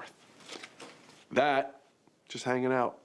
birth. That, just hanging out.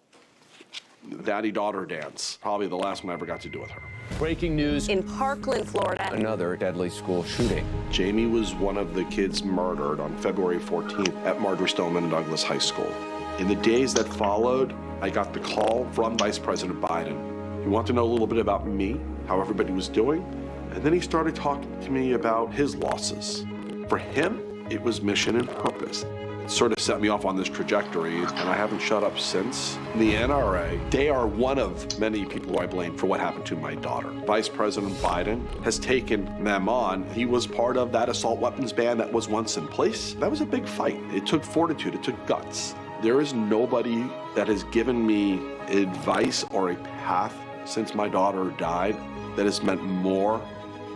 Daddy-daughter dance, probably the last one I ever got to do with her. Breaking news in Parkland, Florida. Another deadly school shooting. Jamie was one of the kids murdered on February 14th at Marjorie Stoneman Douglas High School. In the days that followed, I got the call from Vice President Biden. He wanted to know a little bit about me, how everybody was doing, and then he started talking to me about his losses. For him, it was mission and purpose. It sort of set me off on this trajectory, and I haven't shut up since. The NRA, they are one of many people I blame for what happened to my daughter. Vice President Biden has taken them on. He was part of that assault weapons ban that was once in place. That was a big fight. It took fortitude, it took guts. There is nobody that has given me advice or a path since my daughter died that has meant more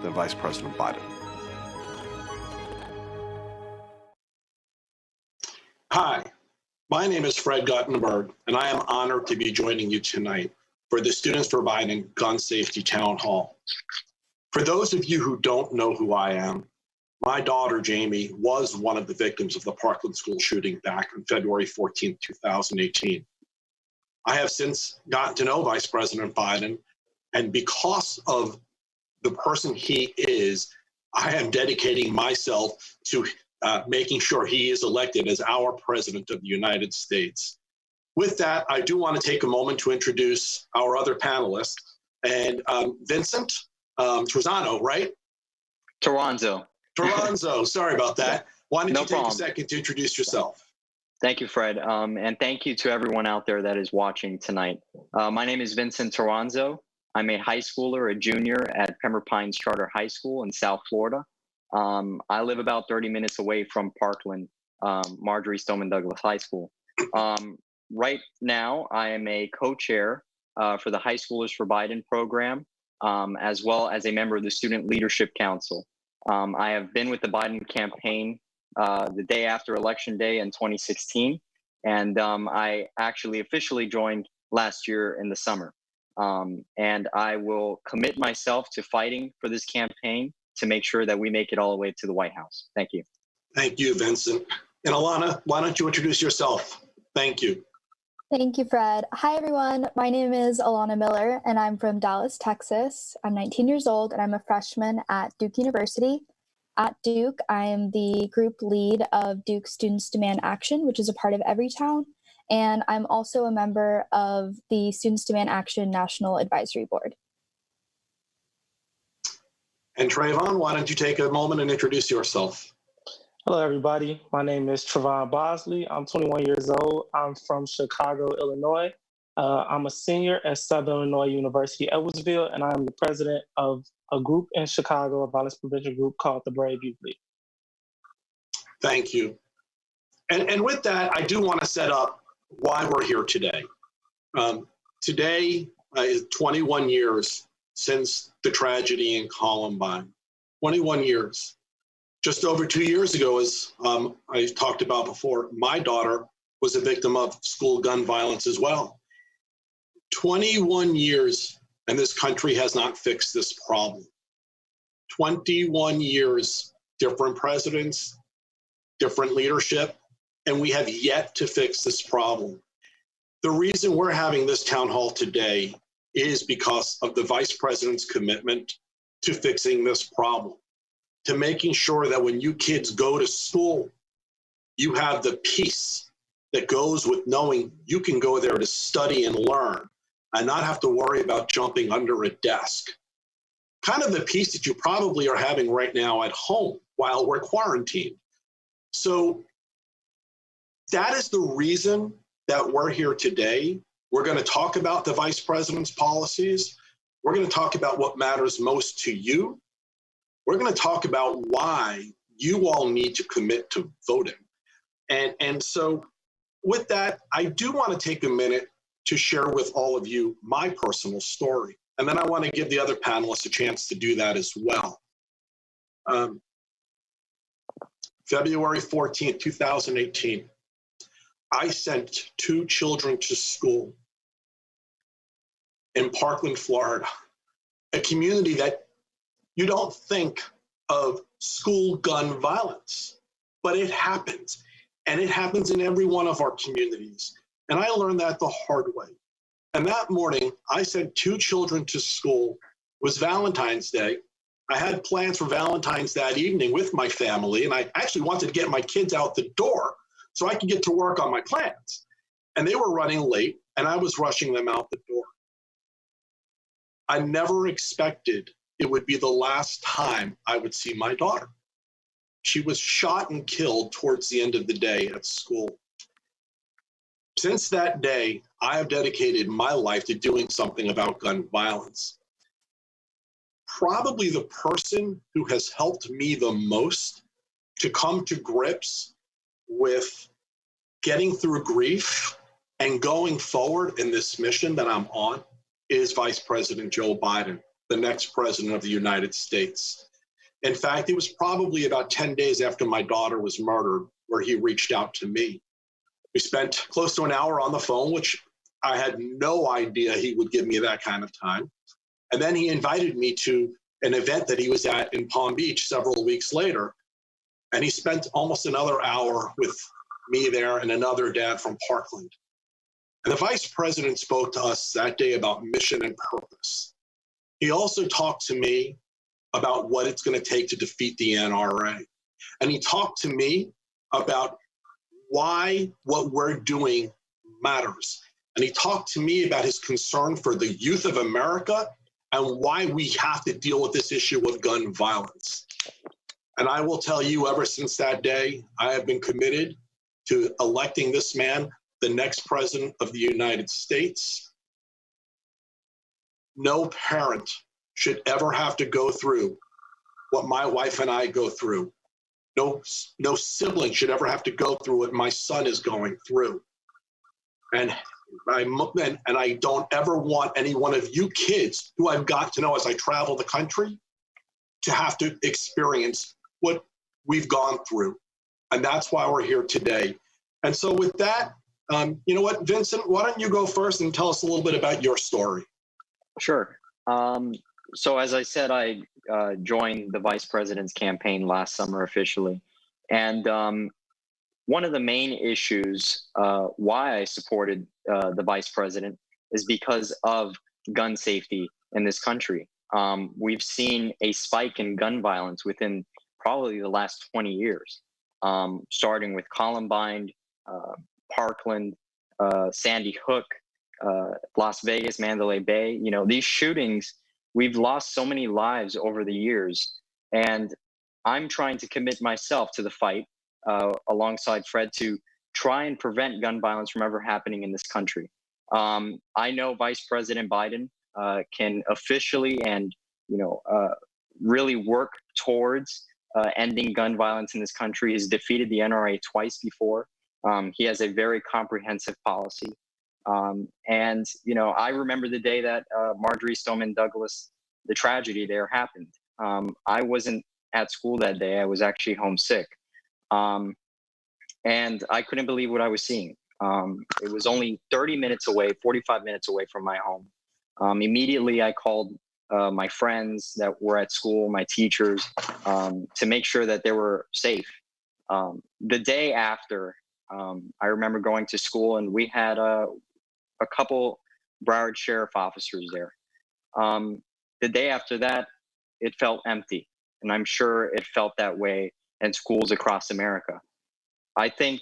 than Vice President Biden. Hi, my name is Fred Guttenberg, and I am honored to be joining you tonight for the Students for Biden Gun Safety Town Hall. For those of you who don't know who I am, my daughter, Jamie, was one of the victims of the Parkland school shooting back on February 14, 2018. I have since gotten to know Vice President Biden, and because of the person he is, I am dedicating myself to making sure he is elected as our President of the United States. With that, I do want to take a moment to introduce our other panelists. And Vincent Trezano, right? Toronzo, sorry about that. Why don't No you take problem. a second to introduce yourself? Thank you, Fred. And thank you to everyone out there that is watching tonight. My name is Vincent Toronzo. I'm a high schooler, a junior at Pembroke Pines Charter High School in South Florida. I live about 30 minutes away from Parkland, Marjorie Stoneman Douglas High School. Right now, I am a co-chair for the High Schoolers for Biden program, as well as a member of the Student Leadership Council. I have been with the Biden campaign the day after Election Day in 2016, and I actually officially joined last year in the summer. And I will commit myself to fighting for this campaign to make sure that we make it all the way to the White House. Thank you. Thank you, Vincent. And Alana, why don't you introduce yourself? Thank you. Thank you, Fred. Hi, everyone. My name is Alana Miller, and I'm from Dallas, Texas. I'm 19 years old, and I'm a freshman at Duke University. At Duke, I am the group lead of Duke Students Demand Action, which is a part of Everytown. And I'm also a member of the Students Demand Action National Advisory Board. And Trayvon, why don't you take a moment and introduce yourself? Hello, everybody. My name is Trayvon Bosley. I'm 21 years old. I'm from Chicago, Illinois. I'm a senior at Southern Illinois University, Edwardsville, and I'm the president of a group in Chicago, a violence prevention group called the Brave Youth League. Thank you. And with that, I do want to set up why we're here today. Today is 21 years since the tragedy in Columbine. 21 years. Just over 2 years ago, as I talked about before, my daughter was a victim of school gun violence as well. 21 years, and this country has not fixed this problem. 21 years, different presidents, different leadership, and we have yet to fix this problem. The reason we're having this town hall today is because of the Vice President's commitment to fixing this problem, to making sure that when you kids go to school, you have the peace that goes with knowing you can go there to study and learn and not have to worry about jumping under a desk. Kind of the peace that you probably are having right now at home while we're quarantined. So that is the reason that we're here today. We're going to talk about the Vice President's policies. We're going to talk about what matters most to you. We're going to talk about why you all need to commit to voting. And so with that, I do want to take a minute to share with all of you my personal story. And then I want to give the other panelists a chance to do that as well. February 14th, 2018, I sent 2 children to school in Parkland, Florida, a community that you don't think of school gun violence, but it happens. And it happens in every one of our communities. And I learned that the hard way. And that morning, I sent 2 children to school. It was Valentine's Day. I had plans for Valentine's that evening with my family, and I actually wanted to get my kids out the door so I could get to work on my plans. And they were running late, and I was rushing them out the door. I never expected it would be the last time I would see my daughter. She was shot and killed towards the end of the day at school. Since that day, I have dedicated my life to doing something about gun violence. Probably the person who has helped me the most to come to grips with getting through grief and going forward in this mission that I'm on is Vice President Joe Biden, the next president of the United States. In fact, it was probably about 10 days after my daughter was murdered where he reached out to me. We spent close to an hour on the phone, which I had no idea he would give me that kind of time. And then he invited me to an event that he was at in Palm Beach several weeks later. And he spent almost another hour with me there and another dad from Parkland. And the vice president spoke to us that day about mission and purpose. He also talked to me about what it's going to take to defeat the NRA. And he talked to me about why what we're doing matters. And he talked to me about his concern for the youth of America and why we have to deal with this issue of gun violence. And I will tell you, ever since that day, I have been committed to electing this man the next president of the United States. No parent should ever have to go through what my wife and I go through. No sibling should ever have to go through what my son is going through. And I don't ever want any one of you kids who I've got to know as I travel the country to have to experience what we've gone through. And that's why we're here today. And so with that, you know what, Vincent, why don't you go first and tell us a little bit about your story? Sure. So as I said, I joined the vice president's campaign last summer officially. And one of the main issues why I supported the vice president is because of gun safety in this country. We've seen a spike in gun violence within probably the last 20 years, starting with Columbine, Parkland, Sandy Hook, Las Vegas, Mandalay Bay. You know, these shootings, we've lost so many lives over the years. And I'm trying to commit myself to the fight alongside Fred to try and prevent gun violence from ever happening in this country. I know Vice President Biden can officially and really work towards ending gun violence in this country. He's defeated the NRA twice before. He has a very comprehensive policy. And I remember the day that Marjorie Stoneman Douglas, the tragedy there happened. I wasn't at school that day. I was actually homesick. And I couldn't believe what I was seeing. It was only 30 minutes away, 45 minutes away from my home. Immediately, I called my friends that were at school, my teachers, to make sure that they were safe. The day after, I remember going to school, and we had a couple Broward sheriff officers there. The day after that, it felt empty, and I'm sure it felt that way in schools across America. I think,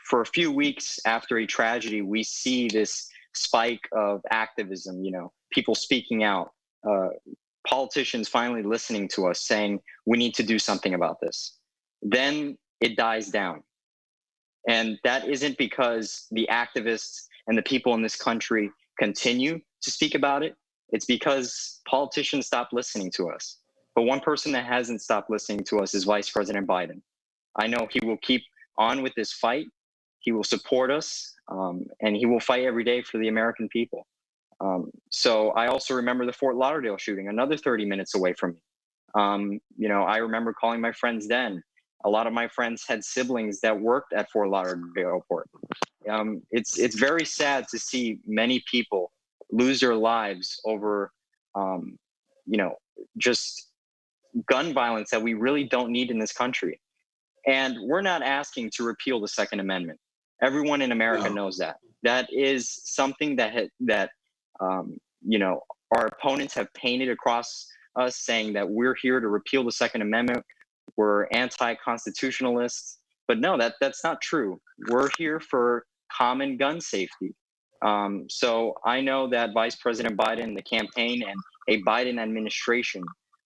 for a few weeks after a tragedy, we see this spike of activism, people speaking out, politicians finally listening to us saying, we need to do something about this. Then it dies down. And that isn't because the activists and the people in this country continue to speak about it. It's because politicians stopped listening to us. But one person that hasn't stopped listening to us is Vice President Biden. I know he will keep on with this fight. He will support us, and he will fight every day for the American people. So I also remember the Fort Lauderdale shooting, another 30 minutes away from me. I remember calling my friends then. A lot of my friends had siblings that worked at Fort Lauderdale Airport. It's very sad to see many people lose their lives over, just gun violence that we really don't need in this country. And we're not asking to repeal the Second Amendment. Everyone in America knows that. That is something that our opponents have painted across us, saying that we're here to repeal the Second Amendment. We're anti-constitutionalists. But no, that's not true. We're here for common gun safety. So I know that Vice President Biden, the campaign, and a Biden administration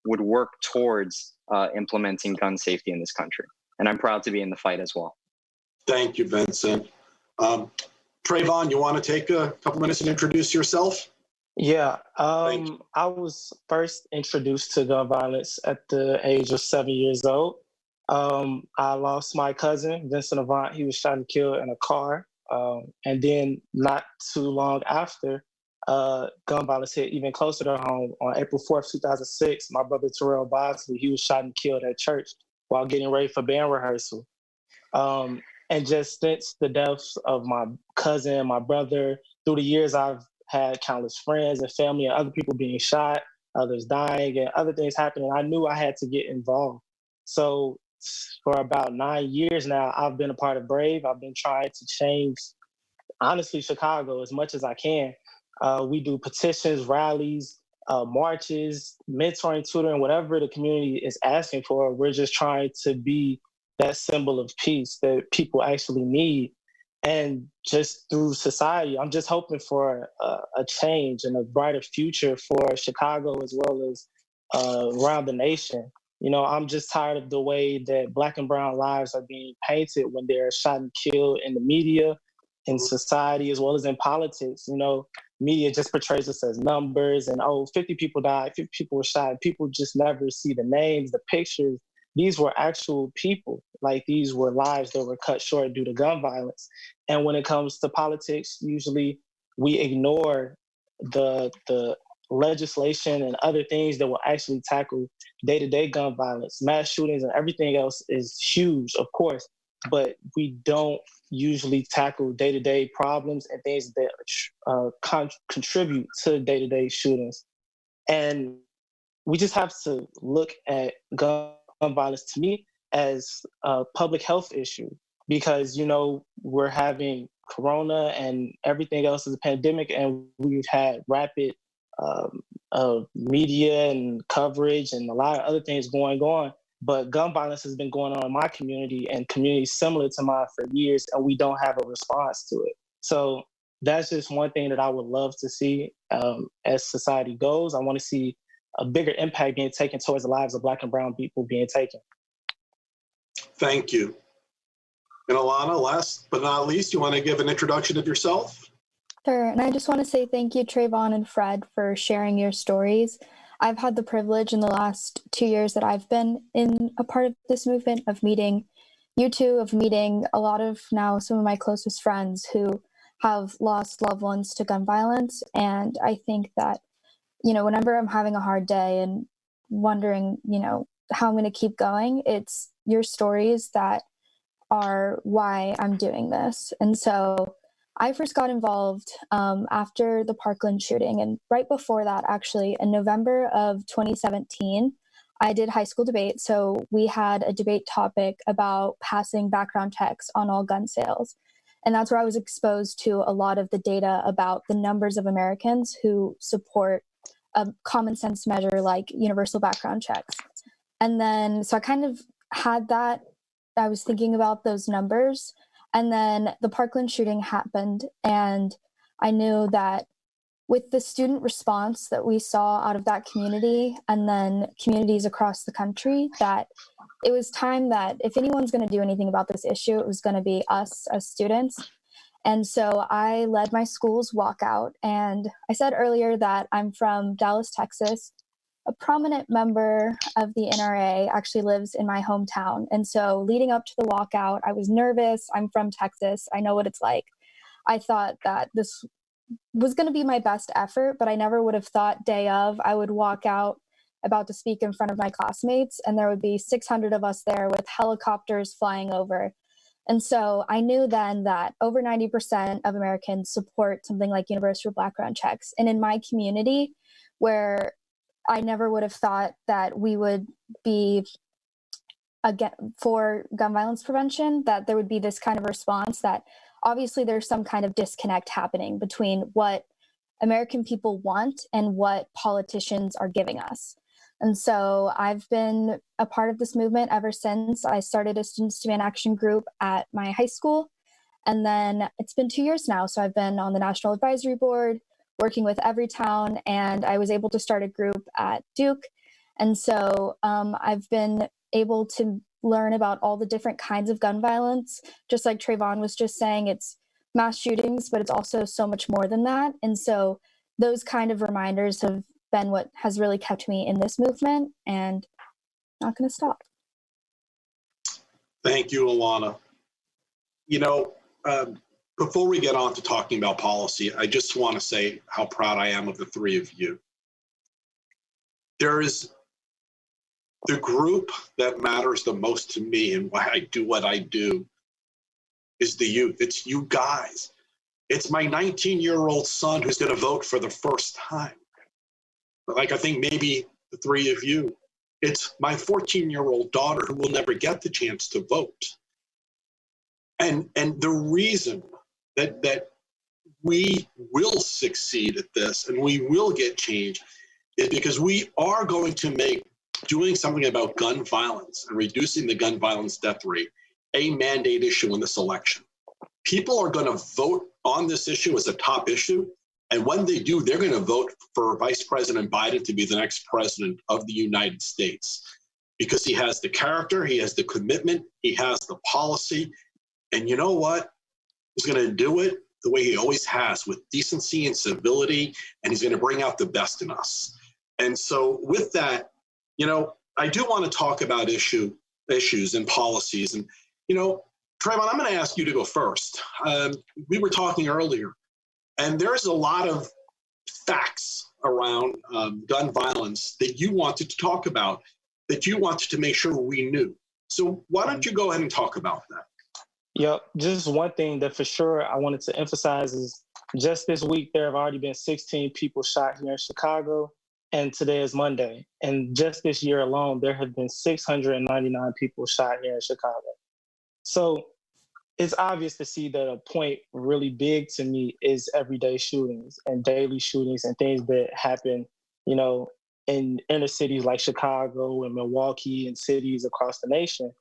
would work towards implementing gun safety in this country. And I'm proud to be in the fight as well. Thank you, Vincent. Trayvon, you want to take a couple minutes and introduce yourself? Yeah, I was first introduced to gun violence at the age of 7 years old. I lost my cousin, Vincent Avant. He was shot and killed in a car. And then not too long after, gun violence hit even closer to home. On April 4th, 2006, my brother Terrell Bosley, he was shot and killed at church while getting ready for band rehearsal. And just since the deaths of my cousin, my brother, through the years, I've had countless friends and family and other people being shot, others dying, and other things happening. I knew I had to get involved. So for about 9 years now, I've been a part of Brave. I've been trying to change, honestly, Chicago as much as I can. We do petitions, rallies, marches, mentoring, tutoring, whatever the community is asking for. We're just trying to be that symbol of peace that people actually need. And just through society, I'm just hoping for a change and a brighter future for Chicago as well as around the nation. You know, I'm just tired of the way that Black and brown lives are being painted when they're shot and killed in the media, in society, as well as in politics. You know, media just portrays us as numbers and, 50 people died, 50 people were shot. People just never see the names, the pictures. These were actual people. Like, these were lives that were cut short due to gun violence. And when it comes to politics, usually we ignore the legislation and other things that will actually tackle day-to-day gun violence. Mass shootings and everything else is huge, of course, but we don't usually tackle day-to-day problems and things that contribute to day-to-day shootings. And we just have to look at gun violence, to me, as a public health issue, because, you know, we're having Corona and everything else is a pandemic, and we've had rapid media and coverage and a lot of other things going on. But gun violence has been going on in my community and communities similar to mine for years, and we don't have a response to it. So that's just one thing that I would love to see as society goes. I want to see a bigger impact being taken towards the lives of Black and brown people being taken. Thank you. And Alana, last but not least, you want to give an introduction of yourself? Sure, and I just want to say thank you, Trayvon and Fred, for sharing your stories. I've had the privilege in the last 2 years that I've been in a part of this movement of meeting you two, of meeting a lot of now some of my closest friends who have lost loved ones to gun violence. And I think that, you know, whenever I'm having a hard day and wondering, you know, how I'm going to keep going, it's your stories that are why I'm doing this. And so I first got involved after the Parkland shooting. And right before that, actually, in November of 2017, I did high school debate. So we had a debate topic about passing background checks on all gun sales. And that's where I was exposed to a lot of the data about the numbers of Americans who support a common sense measure like universal background checks. And then, so I kind of had that, I was thinking about those numbers. And then the Parkland shooting happened, and I knew that with the student response that we saw out of that community and then communities across the country, that it was time that if anyone's going to do anything about this issue, it was going to be us as students. And so I led my school's walkout. And I said earlier that I'm from Dallas, Texas. A prominent member of the NRA actually lives in my hometown. And so leading up to the walkout, I was nervous. I'm from Texas. I know what it's like. I thought that this was going to be my best effort, but I never would have thought day of I would walk out about to speak in front of my classmates, and there would be 600 of us there with helicopters flying over. And so I knew then that over 90% of Americans support something like universal background checks. And in my community, where I never would have thought that we would be again for gun violence prevention, that there would be this kind of response that obviously there's some kind of disconnect happening between what American people want and what politicians are giving us. And so I've been a part of this movement ever since I started a Students Demand Action group at my high school. And then it's been 2 years now. So I've been on the National Advisory Board, working with Everytown, and I was able to start a group at Duke. And so I've been able to learn about all the different kinds of gun violence. Just like Trayvon was just saying, it's mass shootings, but it's also so much more than that. And so those kind of reminders have been what has really kept me in this movement, and not going to stop. Thank you, Alana. You know, before we get on to talking about policy, I just want to say how proud I am of the three of you. There is the group that matters the most to me and why I do what I do is the youth. It's you guys. It's my 19-year-old son who's going to vote for the first time. Like I think maybe the three of you. It's my 14-year-old daughter who will never get the chance to vote. And the reason that we will succeed at this and we will get change is because we are going to make doing something about gun violence and reducing the gun violence death rate a mandate issue in this election. People are going to vote on this issue as a top issue. And when they do, they're going to vote for Vice President Biden to be the next president of the United States because he has the character, he has the commitment, he has the policy. And you know what? He's going to do it the way he always has, with decency and civility, and he's going to bring out the best in us. And so with that, you know, I do want to talk about issues and policies. And, you know, Trayvon, I'm going to ask you to go first. We were talking earlier, and there's a lot of facts around gun violence that you wanted to talk about, that you wanted to make sure we knew. So why don't you go ahead and talk about that? Yep. Just one thing that for sure I wanted to emphasize is just this week, there have already been 16 people shot here in Chicago, and today is Monday. And just this year alone, there have been 699 people shot here in Chicago. So it's obvious to see that a point really big to me is everyday shootings and daily shootings and things that happen, you know, in inner cities like Chicago and Milwaukee and cities across the nation.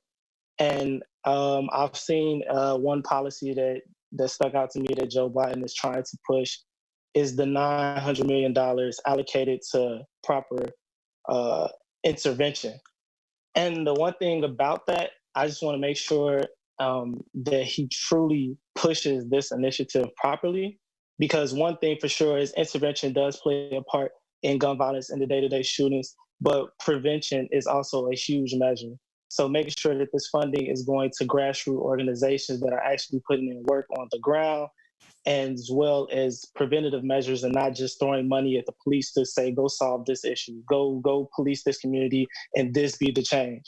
And I've seen one policy that stuck out to me that Joe Biden is trying to push is the $900 million allocated to proper intervention. And the one thing about that, I just want to make sure that he truly pushes this initiative properly, because one thing for sure is intervention does play a part in gun violence and the day-to-day shootings, but prevention is also a huge measure. So making sure that this funding is going to grassroots organizations that are actually putting in work on the ground, and as well as preventative measures, and not just throwing money at the police to say, go solve this issue, go police this community, and this be the change.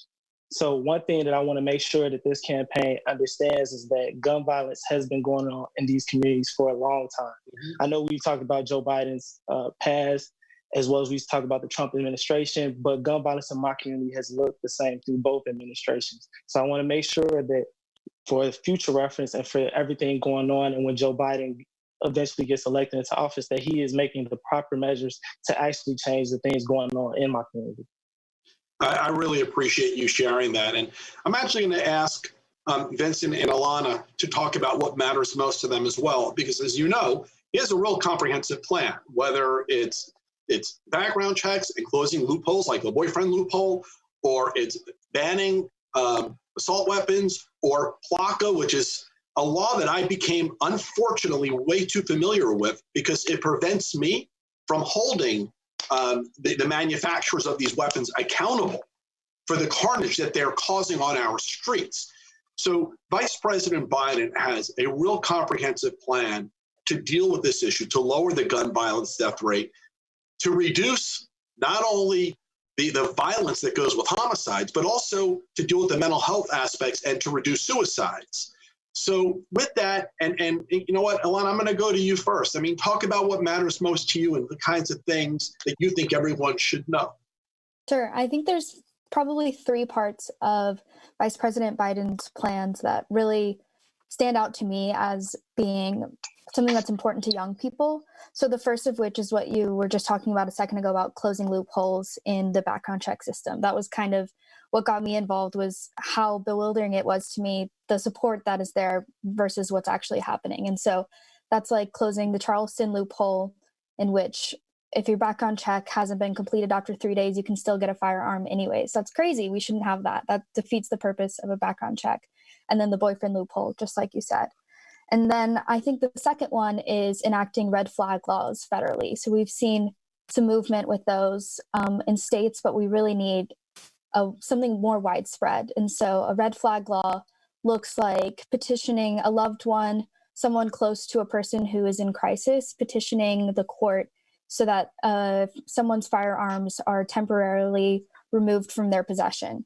So one thing that I want to make sure that this campaign understands is that gun violence has been going on in these communities for a long time. Mm-hmm. I know we've talked about Joe Biden's past, as well as we talk about the Trump administration, but gun violence in my community has looked the same through both administrations. So I want to make sure that for future reference and for everything going on, and when Joe Biden eventually gets elected into office, that he is making the proper measures to actually change the things going on in my community. I really appreciate you sharing that. And I'm actually going to ask Vincent and Alana to talk about what matters most to them as well, because as you know, he has a real comprehensive plan, whether it's background checks and closing loopholes like the boyfriend loophole, or it's banning assault weapons, or PLACA, which is a law that I became unfortunately way too familiar with because it prevents me from holding the manufacturers of these weapons accountable for the carnage that they're causing on our streets. So Vice President Biden has a real comprehensive plan to deal with this issue, to lower the gun violence death rate, to reduce not only the violence that goes with homicides, but also to deal with the mental health aspects and to reduce suicides. So with that, and you know what, Alana, I'm going to go to you first. I mean, talk about what matters most to you and the kinds of things that you think everyone should know. Sure. I think there's probably three parts of Vice President Biden's plans that really stand out to me as being something that's important to young people. So the first of which is what you were just talking about a second ago about closing loopholes in the background check system. That was kind of what got me involved, was how bewildering it was to me, the support that is there versus what's actually happening. And so that's like closing the Charleston loophole, in which if your background check hasn't been completed after 3 days, you can still get a firearm anyways. That's crazy. We shouldn't have that. That defeats the purpose of a background check. And then the boyfriend loophole, just like you said. And then I think the second one is enacting red flag laws federally. So we've seen some movement with those in states, but we really need something more widespread. And so a red flag law looks like petitioning a loved one, someone close to a person who is in crisis, petitioning the court so that someone's firearms are temporarily removed from their possession.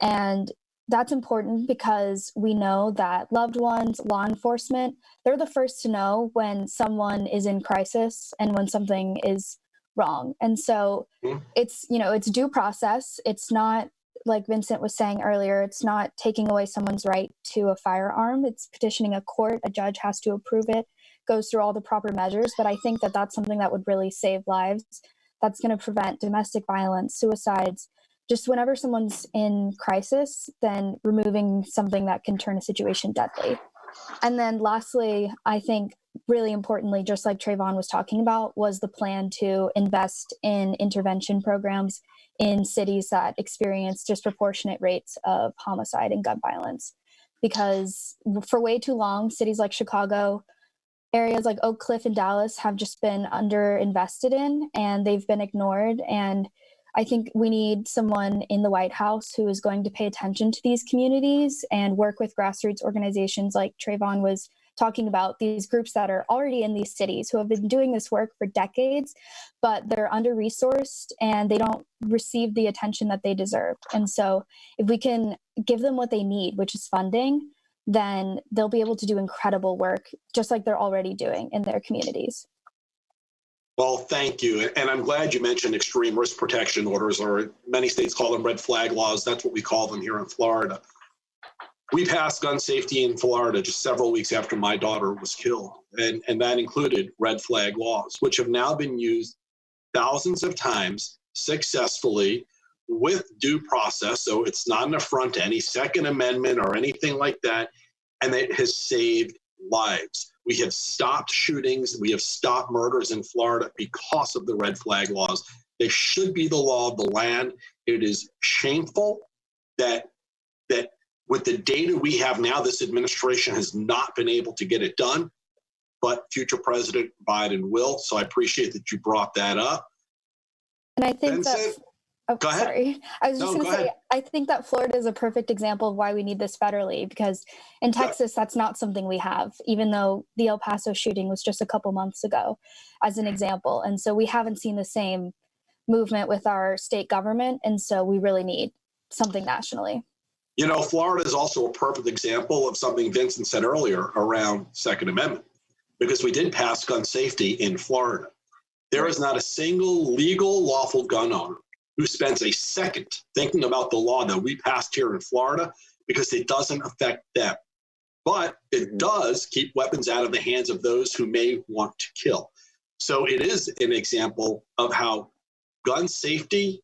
And that's important because we know that loved ones, law enforcement, they're the first to know when someone is in crisis and when something is wrong. And so it's due process. It's not, like Vincent was saying earlier, it's not taking away someone's right to a firearm. It's petitioning a court. A judge has to approve it, goes through all the proper measures. But I think that that's something that would really save lives. That's going to prevent domestic violence, suicides. Just whenever someone's in crisis, then removing something that can turn a situation deadly. And then lastly, I think really importantly, just like Trayvon was talking about, was the plan to invest in intervention programs in cities that experience disproportionate rates of homicide and gun violence. Because for way too long, cities like Chicago, areas like Oak Cliff and Dallas have just been underinvested in, and they've been ignored. And I think we need someone in the White House who is going to pay attention to these communities and work with grassroots organizations like Trayvon was talking about, these groups that are already in these cities who have been doing this work for decades, but they're under-resourced and they don't receive the attention that they deserve. And so if we can give them what they need, which is funding, then they'll be able to do incredible work, just like they're already doing in their communities. Well, thank you. And I'm glad you mentioned extreme risk protection orders, or many states call them red flag laws. That's what we call them here in Florida. We passed gun safety in Florida just several weeks after my daughter was killed. And that included red flag laws, which have now been used thousands of times successfully with due process. So it's not an affront to any Second Amendment or anything like that. And it has saved lives. We have stopped shootings. We have stopped murders in Florida because of the red flag laws. They should be the law of the land. It is shameful that with the data we have now, this administration has not been able to get it done, but future President Biden will. So I appreciate that you brought that up. And I think Vincent, go ahead. Sorry. I was just going to say, ahead. I think that Florida is a perfect example of why we need this federally, because in Texas, that's not something we have, even though the El Paso shooting was just a couple months ago, as an example. And so we haven't seen the same movement with our state government. And so we really need something nationally. You know, Florida is also a perfect example of something Vincent said earlier around Second Amendment, because we did pass gun safety in Florida. There is not a single legal, lawful gun owner who spends a second thinking about the law that we passed here in Florida, because it doesn't affect them. But it does keep weapons out of the hands of those who may want to kill. So it is an example of how gun safety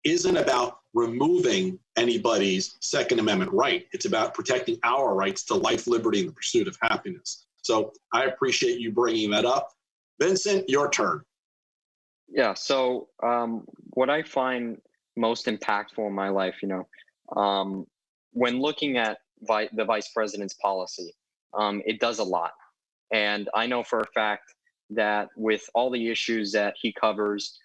isn't about removing anybody's Second Amendment right. It's about protecting our rights to life, liberty, and the pursuit of happiness. So I appreciate you bringing that up. Vincent, your turn. Yeah. So what I find most impactful in my life, when looking at the vice president's policy, it does a lot. And I know for a fact that with all the issues that he covers,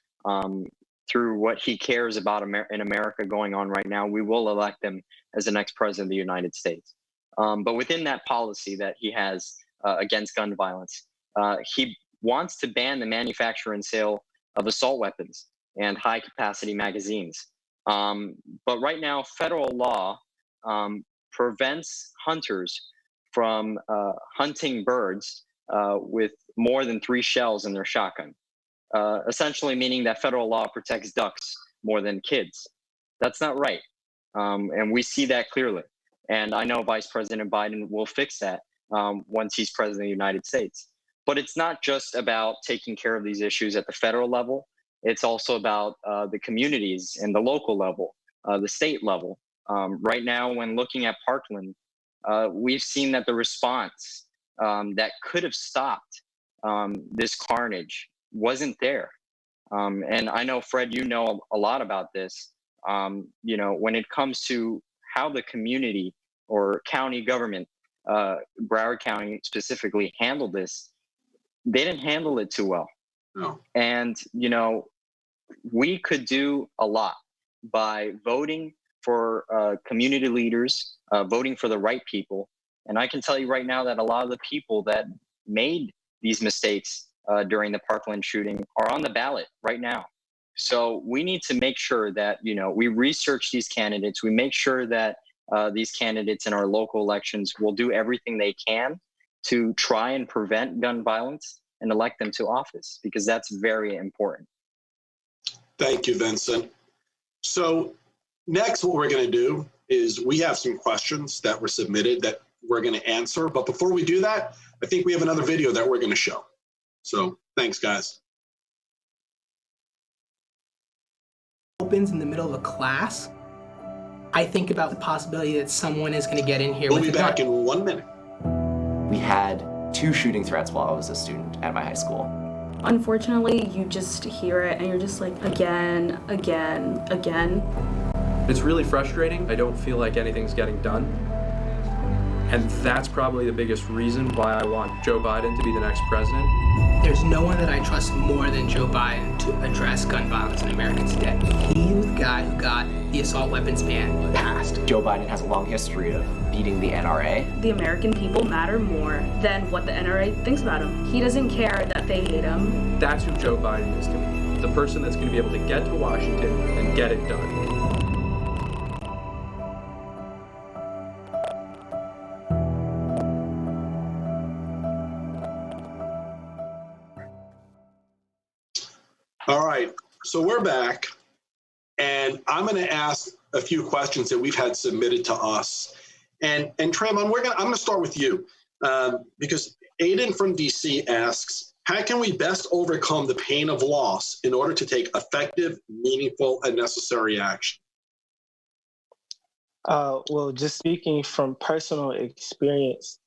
through what he cares about in America going on right now, we will elect him as the next president of the United States. But within that policy that he has against gun violence, he wants to ban the manufacture and sale of assault weapons and high capacity magazines. But right now, federal law prevents hunters from hunting birds with more than 3 shells in their shotgun. Essentially meaning that federal law protects ducks more than kids. That's not right. And we see that clearly. And I know Vice President Biden will fix that once he's president of the United States. But it's not just about taking care of these issues at the federal level. It's also about the communities and the local level, the state level. Right now, when looking at Parkland, we've seen that the response that could have stopped this carnage wasn't there. And I know, Fred, you know a lot about this. When it comes to how the community or county government, Broward County specifically, handled this, they didn't handle it too well. No. And, we could do a lot by voting for community leaders, voting for the right people. And I can tell you right now that a lot of the people that made these mistakes during the Parkland shooting are on the ballot right now. So we need to make sure that, we research these candidates. We make sure that these candidates in our local elections will do everything they can to try and prevent gun violence and elect them to office, because that's very important. Thank you, Vincent. So next, what we're going to do is we have some questions that were submitted that we're going to answer. But before we do that, I think we have another video that we're going to show. So thanks, guys. Opens in the middle of a class, I think about the possibility that someone is going to get in here. We'll be back in 1 minute. We had 2 shooting threats while I was a student at my high school. Unfortunately, you just hear it and you're just like, again, again, again. It's really frustrating. I don't feel like anything's getting done. And that's probably the biggest reason why I want Joe Biden to be the next president. There's no one that I trust more than Joe Biden to address gun violence in America today. He was the guy who got the assault weapons ban passed. Joe Biden has a long history of beating the NRA. The American people matter more than what the NRA thinks about him. He doesn't care that they hate him. That's who Joe Biden is to me. The person that's going to be able to get to Washington and get it done. All right, so we're back, and I'm going to ask a few questions that we've had submitted to us. And Trayvon, I'm going to start with you, because Aiden from DC asks, how can we best overcome the pain of loss in order to take effective, meaningful, and necessary action? Well, just speaking from personal experience,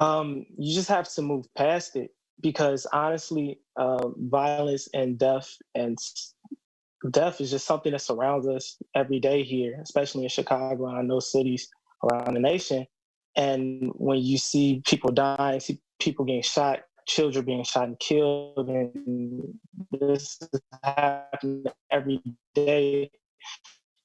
you just have to move past it, because honestly, violence and death is just something that surrounds us every day here, especially in Chicago and I know cities around the nation. And when you see people dying, see people getting shot, children being shot and killed, and this is happening every day,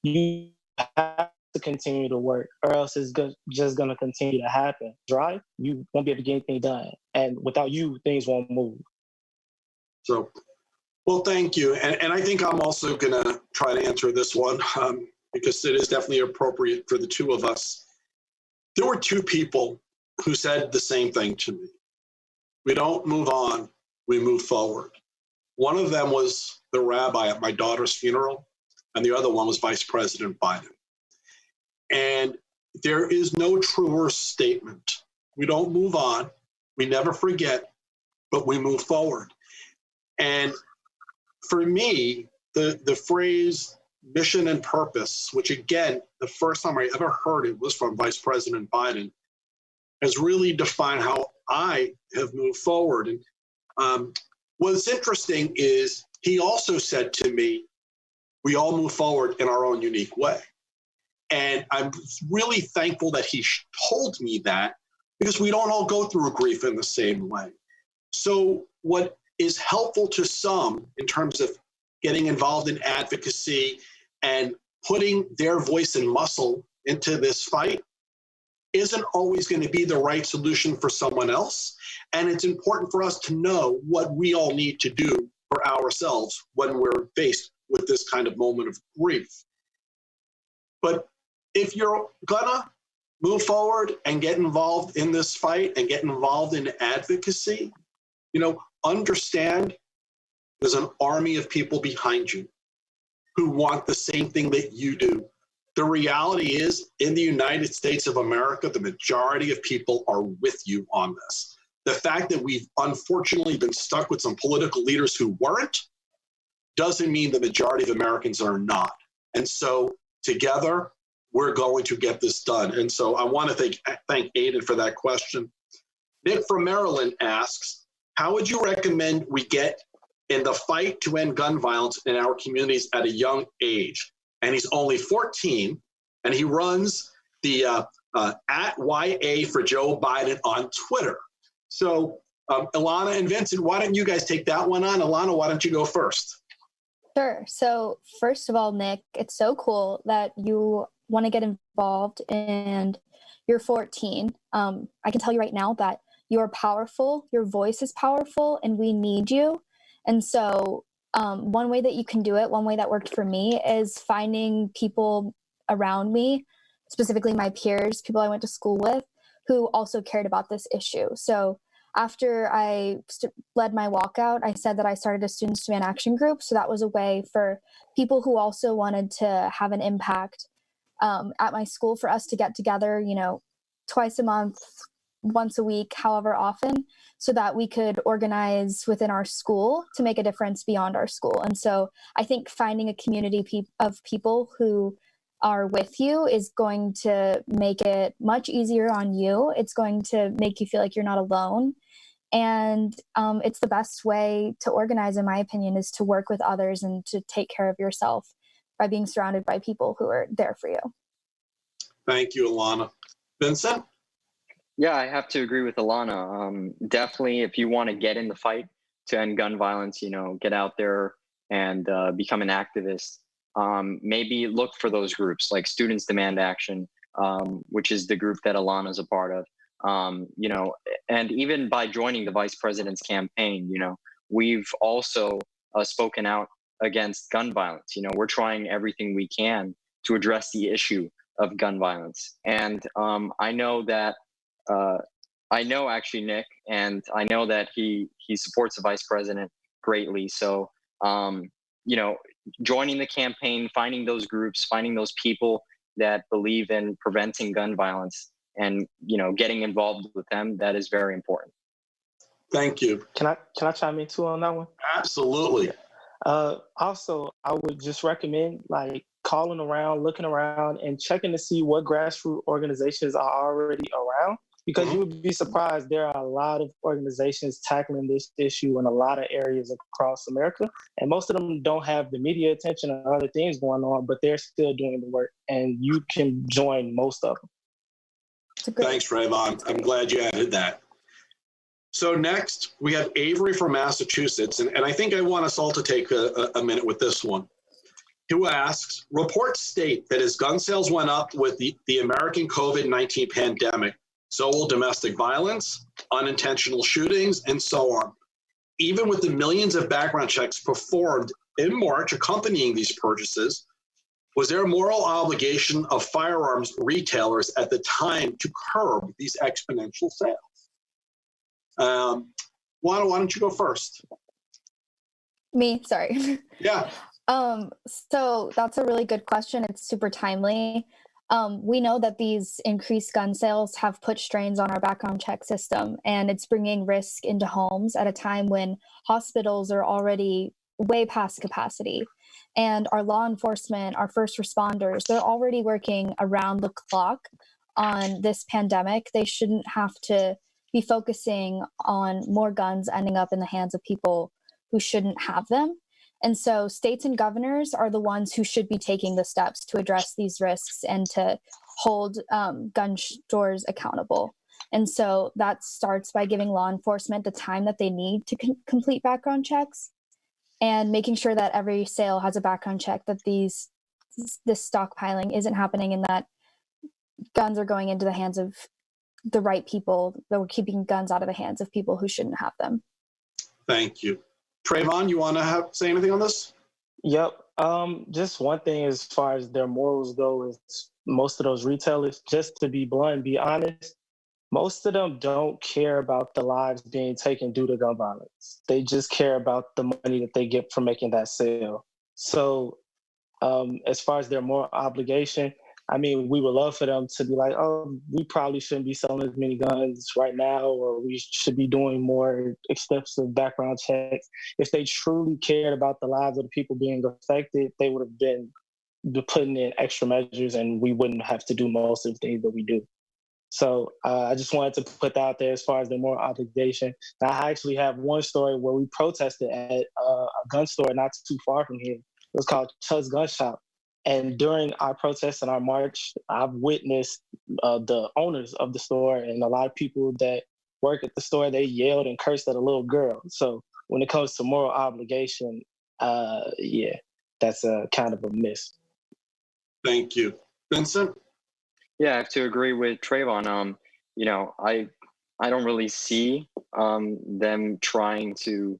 you have to continue to work, or else it's just going to continue to happen. Dry, you won't be able to get anything done. And without you, things won't move. So, well, thank you. And I think I'm also going to try to answer this one because it is definitely appropriate for the two of us. There were 2 people who said the same thing to me. We don't move on, we move forward. One of them was the rabbi at my daughter's funeral, and the other one was Vice President Biden. And there is no truer statement. We don't move on, we never forget, but we move forward. And for me, the phrase mission and purpose, which again, the first time I ever heard it was from Vice President Biden, has really defined how I have moved forward. And what's interesting is he also said to me, we all move forward in our own unique way. And I'm really thankful that he told me that, because we don't all go through grief in the same way. So what is helpful to some in terms of getting involved in advocacy and putting their voice and muscle into this fight isn't always going to be the right solution for someone else. And it's important for us to know what we all need to do for ourselves when we're faced with this kind of moment of grief. But if you're gonna move forward and get involved in this fight and get involved in advocacy, understand there's an army of people behind you who want the same thing that you do, The reality is, in the United States of America, the majority of people are with you on this. The fact that we've unfortunately been stuck with some political leaders who weren't doesn't mean the majority of Americans are not. And so together, we're going to get this done. And so I want to thank Aiden for that question. Nick from Maryland asks, how would you recommend we get in the fight to end gun violence in our communities at a young age? And he's only 14, and he runs the at YA for Joe Biden on Twitter. So Ilana and Vincent, why don't you guys take that one on? Ilana, why don't you go first? Sure. So first of all, Nick, it's so cool that you want to get involved and you're 14. I can tell you right now that you're powerful, your voice is powerful, and we need you. And so one way that you can do it, one way that worked for me, is finding people around me, specifically my peers, people I went to school with, who also cared about this issue. So after I led my walkout, I said that I started a Students Demand Action group. So that was a way for people who also wanted to have an impact at my school for us to get together, twice a month, once a week, however often, so that we could organize within our school to make a difference beyond our school. And so I think finding a community of people who are with you is going to make it much easier on you. It's going to make you feel like you're not alone. And it's the best way to organize, in my opinion, is to work with others and to take care of yourself by being surrounded by people who are there for you. Thank you, Ilana. Vincent? Yeah, I have to agree with Ilana. Definitely, if you want to get in the fight to end gun violence, get out there and become an activist. Maybe look for those groups like Students Demand Action, which is the group that Ilana's a part of. And even by joining the vice president's campaign, we've also spoken out against gun violence. We're trying everything we can to address the issue of gun violence. And I know actually Nick, and I know that he supports the vice president greatly. So, joining the campaign, finding those groups, finding those people that believe in preventing gun violence and, getting involved with them, that is very important. Thank you. Can I chime in too on that one? Absolutely. Also, I would just recommend calling around, looking around, and checking to see what grassroots organizations are already around. Because you would be surprised, there are a lot of organizations tackling this issue in a lot of areas across America. And most of them don't have the media attention or other things going on, but they're still doing the work. And you can join most of them. Thanks, Trayvon. I'm glad you added that. So next, we have Avery from Massachusetts. And I think I want us all to take a minute with this one. Who asks, reports state that as gun sales went up with the American COVID-19 pandemic, so will domestic violence, unintentional shootings, and so on. Even with the millions of background checks performed in March accompanying these purchases, was there a moral obligation of firearms retailers at the time to curb these exponential sales? Lana, why don't you go first? Me, sorry. Yeah. So that's a really good question. It's super timely. We know that these increased gun sales have put strains on our background check system, and it's bringing risk into homes at a time when hospitals are already way past capacity. And our law enforcement, our first responders, they're already working around the clock on this pandemic. They shouldn't have to be focusing on more guns ending up in the hands of people who shouldn't have them. And so states and governors are the ones who should be taking the steps to address these risks and to hold gun stores accountable. And so that starts by giving law enforcement the time that they need to complete background checks and making sure that every sale has a background check, that this stockpiling isn't happening and that guns are going into the hands of the right people, that we're keeping guns out of the hands of people who shouldn't have them. Thank you. Trayvon, you want to say anything on this? Yep. Just one thing as far as their morals go is most of those retailers, just to be blunt and be honest, most of them don't care about the lives being taken due to gun violence. They just care about the money that they get from making that sale. So as far as their moral obligation, I mean, we would love for them to be like, oh, we probably shouldn't be selling as many guns right now, or we should be doing more extensive background checks. If they truly cared about the lives of the people being affected, they would have been putting in extra measures, and we wouldn't have to do most of the things that we do. So I just wanted to put that out there as far as the moral obligation. Now, I actually have one story where we protested at a gun store not too far from here. It was called Chuck's Gun Shop. And during our protest and our march, I've witnessed the owners of the store and a lot of people that work at the store, they yelled and cursed at a little girl. So when it comes to moral obligation, yeah, that's a kind of a miss. Thank you. Vincent? Yeah, I have to agree with Trayvon. You know, I don't really see them trying to.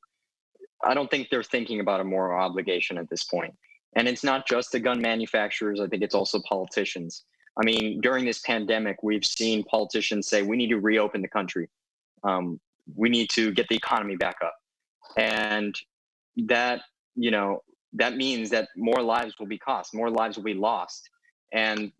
I don't think they're thinking about a moral obligation at this point. And it's not just the gun manufacturers. I think it's also politicians. I mean, during this pandemic, we've seen politicians say we need to reopen the country. We need to get the economy back up, and that that means that more lives will be cost, more lives will be lost, and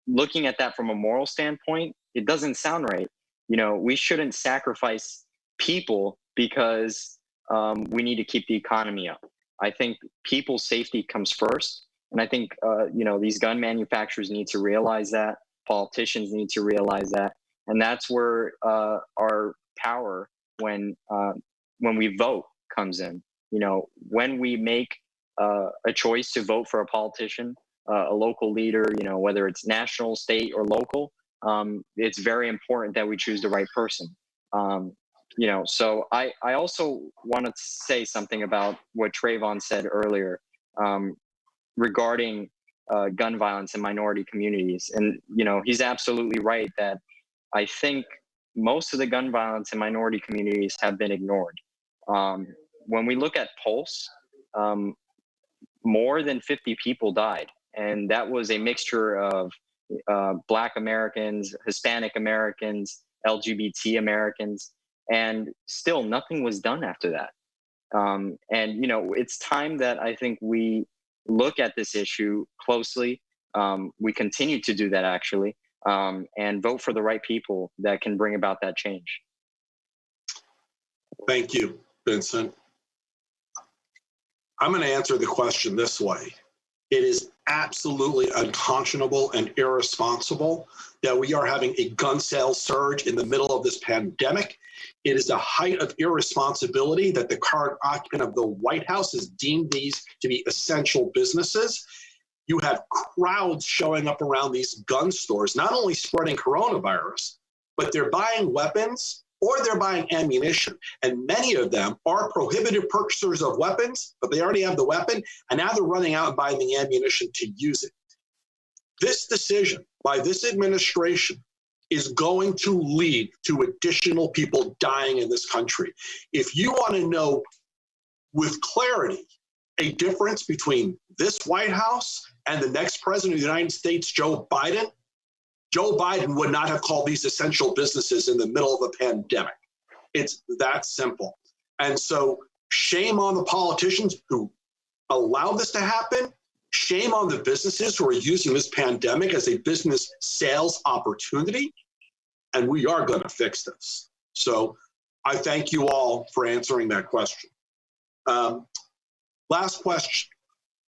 looking at that from a moral standpoint, it doesn't sound right. We shouldn't sacrifice people because we need to keep the economy up. I think people's safety comes first. And I think, these gun manufacturers need to realize that. Politicians need to realize that. And that's where our power when we vote comes in. When we make a choice to vote for a politician, a local leader, whether it's national, state, or local, it's very important that we choose the right person. So I also want to say something about what Trayvon said earlier regarding gun violence in minority communities. And, he's absolutely right that I think most of the gun violence in minority communities have been ignored. When we look at Pulse, more than 50 people died. And that was a mixture of Black Americans, Hispanic Americans, LGBT Americans, and still nothing was done after that. It's time that I think we look at this issue closely. We continue to do that, actually, and vote for the right people that can bring about that change. Thank you, Vincent. I'm going to answer the question this way. It is absolutely unconscionable and irresponsible that we are having a gun sales surge in the middle of this pandemic. It is a height of irresponsibility that the current occupant of the White House has deemed these to be essential businesses. You have crowds showing up around these gun stores, not only spreading coronavirus, but they're buying weapons or they're buying ammunition. And many of them are prohibited purchasers of weapons, but they already have the weapon, and now they're running out and buying the ammunition to use it. This decision by this administration is going to lead to additional people dying in this country. If you want to know with clarity a difference between this White House and the next president of the United States, Joe Biden would not have called these essential businesses in the middle of a pandemic. It's that simple. And so shame on the politicians who allowed this to happen. Shame on the businesses who are using this pandemic as a business sales opportunity. And we are going to fix this. So I thank you all for answering that question. Last question.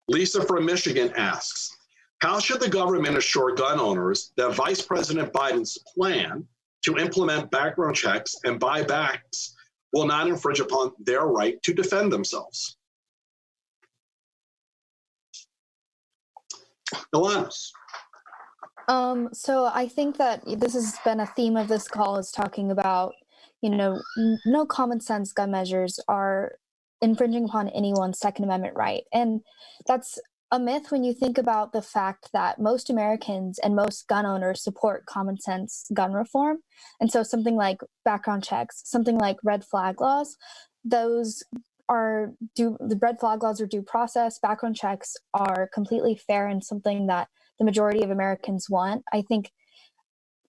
Lisa from Michigan asks, how should the government assure gun owners that Vice President Biden's plan to implement background checks and buybacks will not infringe upon their right to defend themselves? Ilanis. So I think that this has been a theme of this call, is talking about, no common sense gun measures are infringing upon anyone's Second Amendment right. And that's a myth when you think about the fact that most Americans and most gun owners support common sense gun reform. And so something like background checks, something like red flag laws, the red flag laws are due process. Background checks are completely fair and something that the majority of Americans want. I think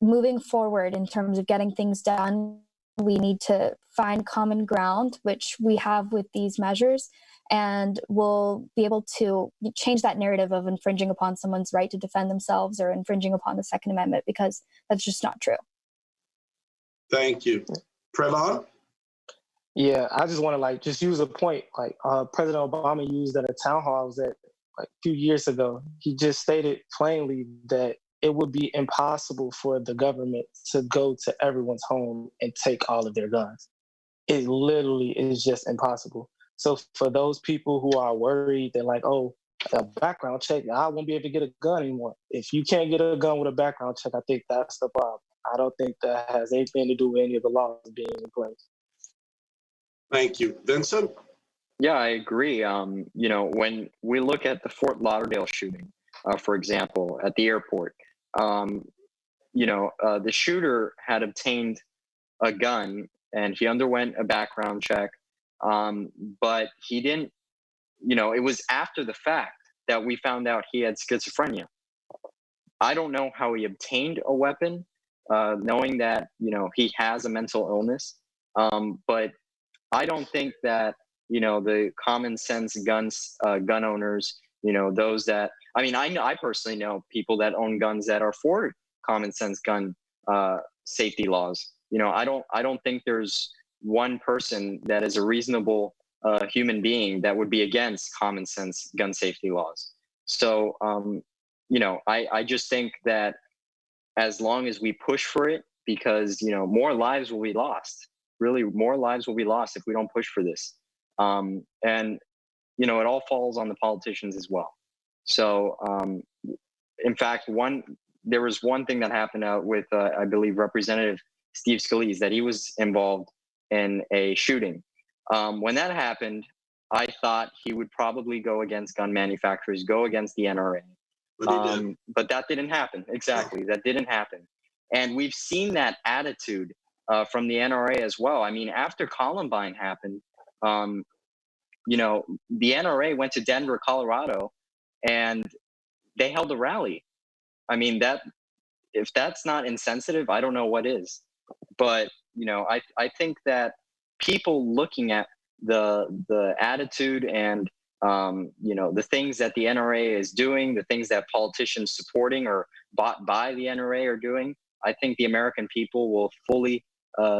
moving forward in terms of getting things done We need to find common ground, which we have with these measures, and we'll be able to change that narrative of infringing upon someone's right to defend themselves or infringing upon the Second Amendment, because that's just not true. Thank you. Trevon? Yeah, I just want to just use a point President Obama used at a town hall I was at a few years ago. He just stated plainly that it would be impossible for the government to go to everyone's home and take all of their guns. It literally is just impossible. So for those people who are worried that a background check, I won't be able to get a gun anymore. If you can't get a gun with a background check, I think that's the problem. I don't think that has anything to do with any of the laws being in place. Thank you. Vincent? Yeah, I agree. When we look at the Fort Lauderdale shooting, for example, at the airport, the shooter had obtained a gun and he underwent a background check, but he didn't, it was after the fact that we found out he had schizophrenia. I don't know how he obtained a weapon, knowing that, he has a mental illness, but I don't think that, the common sense gun owners, those that, I personally know people that own guns that are for common sense gun safety laws. I don't think there's one person that is a reasonable human being that would be against common sense gun safety laws. So, I just think that as long as we push for it, because, more lives will be lost. Really, more lives will be lost if we don't push for this. It all falls on the politicians as well. So, in fact, there was one thing that happened with, I believe, Representative Steve Scalise, that he was involved in a shooting. When that happened, I thought he would probably go against gun manufacturers, go against the NRA. But that didn't happen. Exactly. That didn't happen. And we've seen that attitude from the NRA as well. After Columbine happened, the NRA went to Denver, Colorado, and they held a rally. If that's not insensitive, I don't know what is. But, I think that people looking at the attitude and, the things that the NRA is doing, the things that politicians supporting or bought by the NRA are doing, I think the American people will fully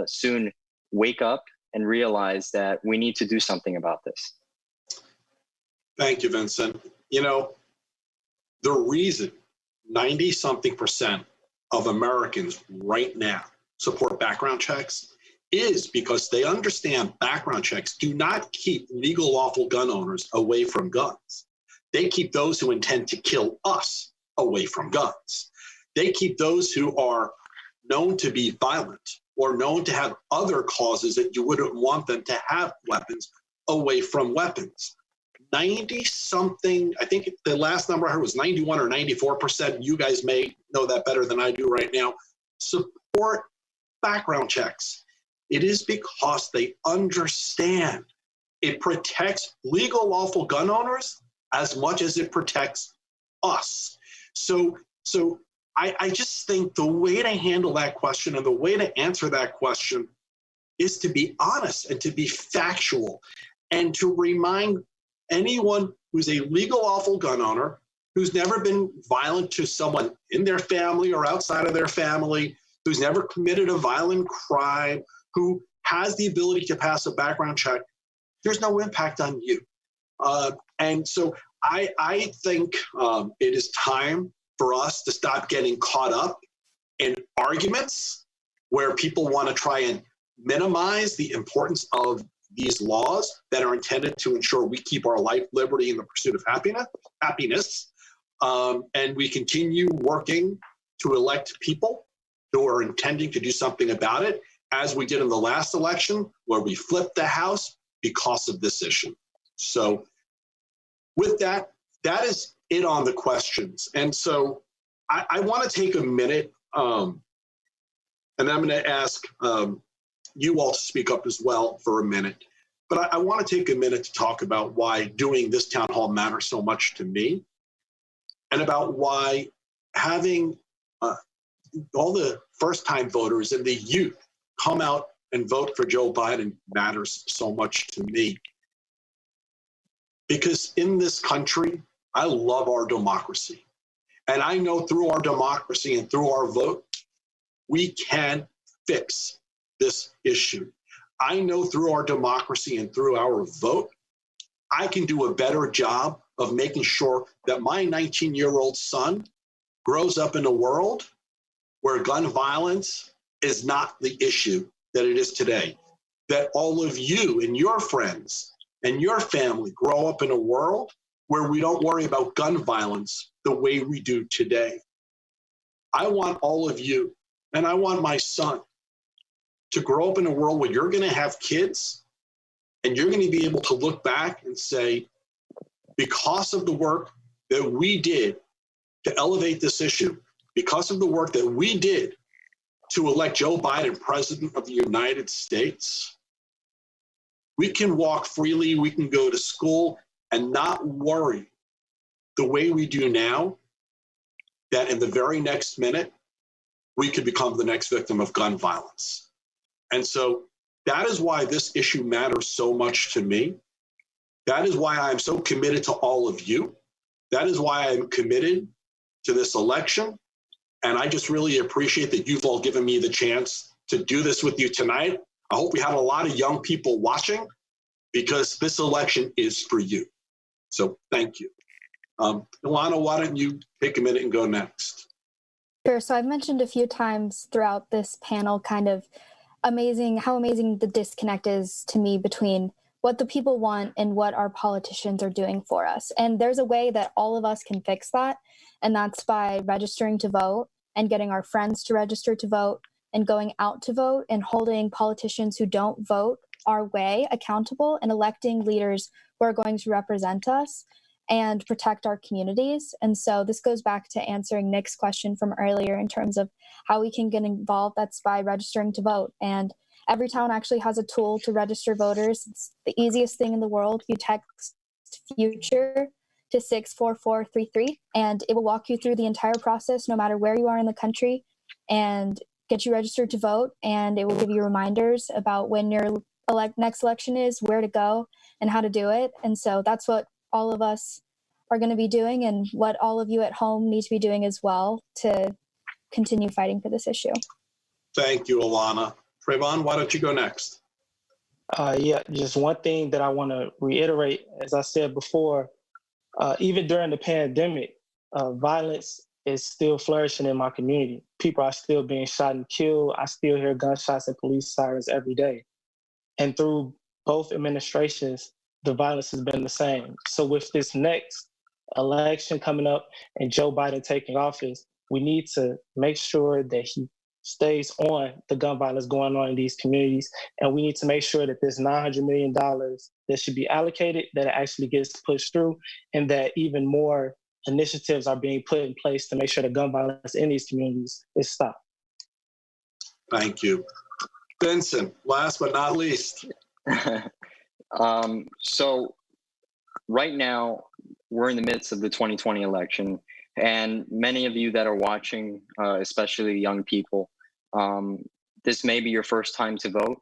soon wake up and realize that we need to do something about this. Thank you, Vincent. The reason 90-something% of Americans right now support background checks is because they understand background checks do not keep legal, lawful gun owners away from guns. They keep those who intend to kill us away from guns. They keep those who are known to be violent or known to have other causes that you wouldn't want them to have weapons away from weapons. 90-something, I think the last number I heard was 91 or 94%. You guys may know that better than I do right now. Support background checks. It is because they understand it protects legal, lawful gun owners as much as it protects us. So I just think the way to handle that question and the way to answer that question is to be honest and to be factual and to remind anyone who's a legal, lawful gun owner, who's never been violent to someone in their family or outside of their family, who's never committed a violent crime, who has the ability to pass a background check, there's no impact on you. And so I think it is time for us to stop getting caught up in arguments where people want to try and minimize the importance of these laws that are intended to ensure we keep our life, liberty, and the pursuit of happiness. And we continue working to elect people who are intending to do something about it, as we did in the last election, where we flipped the House because of this issue. So with that, that is it on the questions. And so I want to take a minute, and I'm going to ask you all to speak up as well for a minute. But I want to take a minute to talk about why doing this town hall matters so much to me, and about why having all the first-time voters and the youth come out and vote for Joe Biden matters so much to me. Because in this country, I love our democracy. And I know through our democracy and through our vote, we can fix this issue. I know through our democracy and through our vote, I can do a better job of making sure that my 19-year-old son grows up in a world where gun violence is not the issue that it is today. That all of you and your friends and your family grow up in a world where we don't worry about gun violence the way we do today. I want all of you, and I want my son, to grow up in a world where you're going to have kids and you're going to be able to look back and say, because of the work that we did to elevate this issue, because of the work that we did to elect Joe Biden president of the United States, we can walk freely, we can go to school and not worry the way we do now that in the very next minute, we could become the next victim of gun violence. And so that is why this issue matters so much to me. That is why I'm so committed to all of you. That is why I'm committed to this election. And I just really appreciate that you've all given me the chance to do this with you tonight. I hope we have a lot of young people watching because this election is for you. So thank you. Ilana, why don't you take a minute and go next? Sure. So I've mentioned a few times throughout this panel kind of how amazing the disconnect is to me between what the people want and what our politicians are doing for us. And there's a way that all of us can fix that, and that's by registering to vote and getting our friends to register to vote and going out to vote and holding politicians who don't vote our way accountable and electing leaders who are going to represent us and protect our communities. And so this goes back to answering Nick's question from earlier in terms of how we can get involved. That's by registering to vote. And every town actually has a tool to register voters. It's the easiest thing in the world. You text future to 64433 and it will walk you through the entire process no matter where you are in the country and get you registered to vote. And it will give you reminders about when your next election is, where to go and how to do it. And so that's what all of us are going to be doing and what all of you at home need to be doing as well to continue fighting for this issue. Thank you, Ilana. Trayvon, why don't you go next? Yeah, just one thing that I want to reiterate, as I said before, even during the pandemic, violence is still flourishing in my community. People are still being shot and killed. I still hear gunshots and police sirens every day. And through both administrations, the violence has been the same. So with this next election coming up and Joe Biden taking office, we need to make sure that he stays on the gun violence going on in these communities. And we need to make sure that this $900 million that should be allocated, that it actually gets pushed through and that even more initiatives are being put in place to make sure the gun violence in these communities is stopped. Thank you. Vincent, last but not least. So right now, we're in the midst of the 2020 election, and many of you that are watching, especially young people, this may be your first time to vote,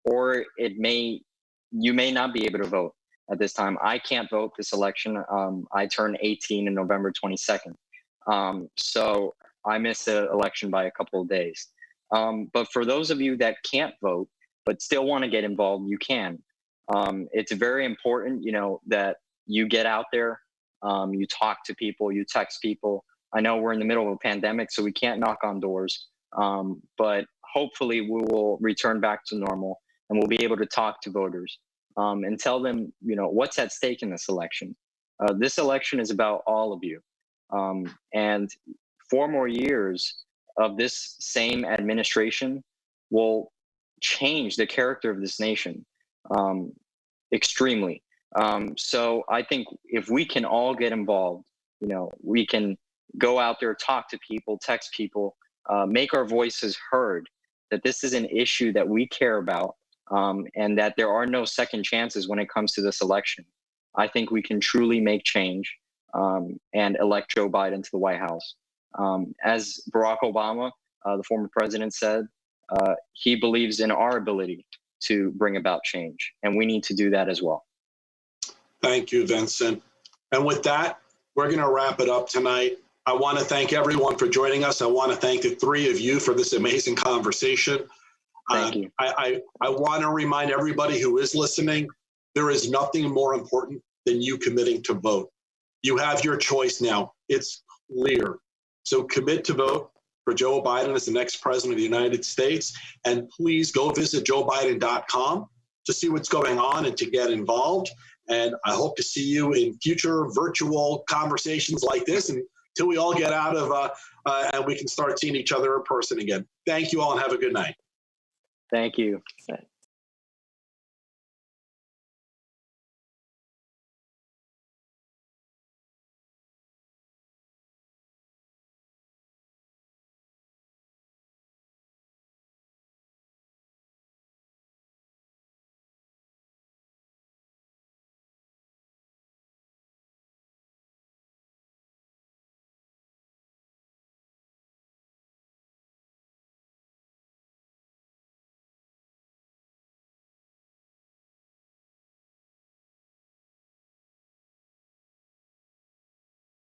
or you may not be able to vote at this time. I can't vote this election. I turn 18 in November 22nd. So I missed the election by a couple of days. But for those of you that can't vote, but still want to get involved, you can. It's very important, that you get out there, you talk to people, you text people. I know we're in the middle of a pandemic, so we can't knock on doors, but hopefully we will return back to normal and we'll be able to talk to voters and tell them, what's at stake in this election. This election is about all of you. And 4 more years of this same administration will change the character of this nation extremely. So I think if we can all get involved, we can go out there, talk to people, text people, make our voices heard, that this is an issue that we care about, and that there are no second chances when it comes to this election. I think we can truly make change and elect Joe Biden to the White House. As Barack Obama, the former president, said, he believes in our ability to bring about change, and we need to do that as well. Thank you, Vincent. And with that, we're going to wrap it up tonight. I want to thank everyone for joining us. I want to thank the three of you for this amazing conversation. Thank you. I want to remind everybody who is listening, there is nothing more important than you committing to vote. You have your choice now. It's clear. So commit to vote for Joe Biden as the next president of the United States. And please go visit joebiden.com to see what's going on and to get involved. And I hope to see you in future virtual conversations like this until we all get out of and we can start seeing each other in person again. Thank you all and have a good night. Thank you.